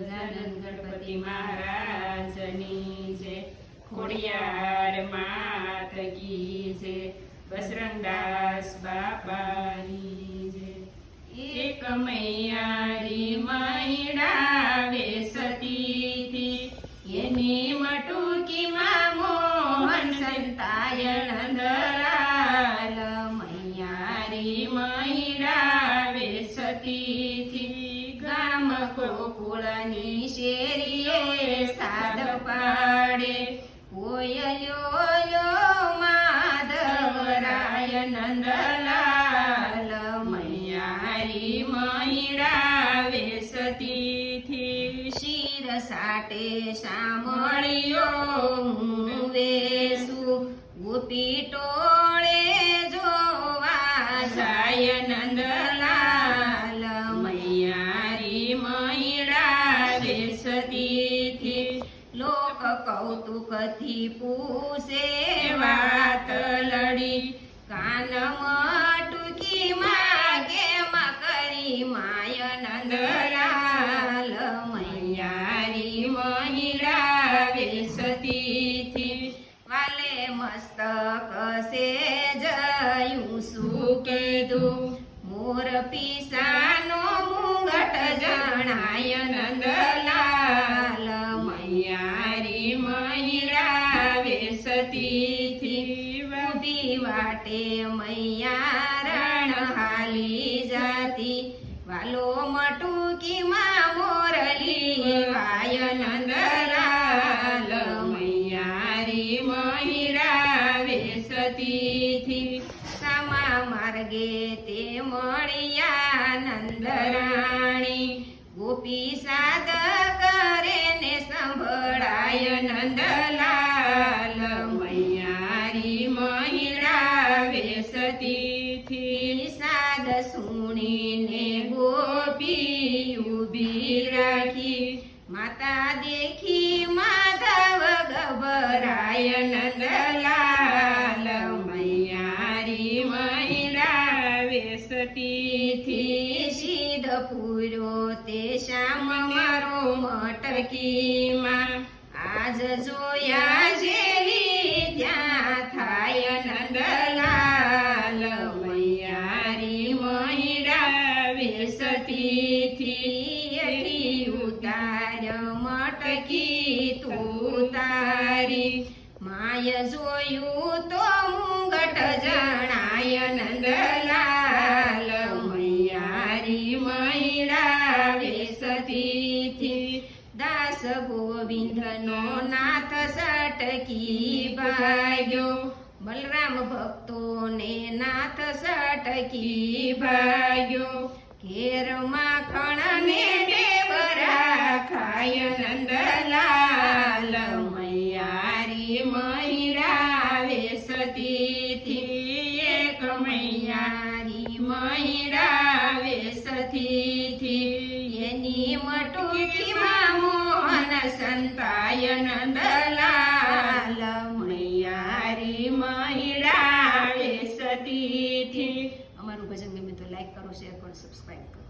ગજાનન ગણપતિ મહારાજની જય, ખોડિયાર માત કી જય, બસરંગદાસ બાપાની જય। એક મૈયારી મહિડાવે સતીથી, એની મટુકીમાં મોહન સંતાય નંદલાલ। મૈયારી મહિડાવે સતીથી, ગામ ગોકુળની શેરીએ સાદ પાડે, કોયલ્યો માધવરાય નંદલાલ। મૈયારી મહિડાવે સતીથી, શિર સાટે સામળિયો વેસુ, ગોપી ટોળે જોવા જાય નંદલાલ। મૈયારી મહિડાવે સતીથી, લોક કૌતુકથી પૂછે વાત લડી, કાન મટુકી માગે મકરી માય નંદલાલ। મૈયારી મહિડાવે સતીથી, વાલે મસ્તક સે જયું શું કીધું, મોર પીસાનો મુંગટ જણાય નંદલાલ। મૈયારી મહિડાવે સતીથી, ઊભી વાટે મૈયારણ હાલી જાતી, વાલો મટુકીમાં મોરલી વાય નંદલાલ। મૈયારી મહિડાવે સતીથી, સામા માર્ગે તે મળ્યા નંદરાણી, ગોપી સાદ કરે ને સંભળાય નંદલાલ। મૈયારી મહિડાવે સતીથી, સાદ સુણીને ગોપી ઊભી રાખી, માતા દેખી માધવ ગભરાય નંદલાલ। મૈયારી મહિડાવે સતીથી, સિદ્ધ પૂર્યો તે શ્યામ મારો મટકીમાં, આજ જોયા જેવી ત્યાં થાય નંદલાલ। મૈયારી મહિડાવે સતીથી, એથી ઉતાર મટકી તું તારી, માય જોયું તો મુંગટ જણાય નંદલાલ। મૈયારી મહિડાવે સતીથી, દાસ ગોવિંદનો નાથ સટકી ભાગ્યો, બલરામ ભક્તોને નાથ સટકી ભાગ્યો, ઘેર માખણ ને ઢેબરા ખાય નંદલાલ। મૈયારી મહિડાવે સતીથી, એક મૈયારી મહિડાવે સતીથી, એની મટુકીમાં મોહન સંતાય નંદલાલ। મૈયારી મહિડાવે સતીથી। અમારું ભજન ગમે તો લાઈક કરો, શેર કરો, સબસ્ક્રાઈબ કરો।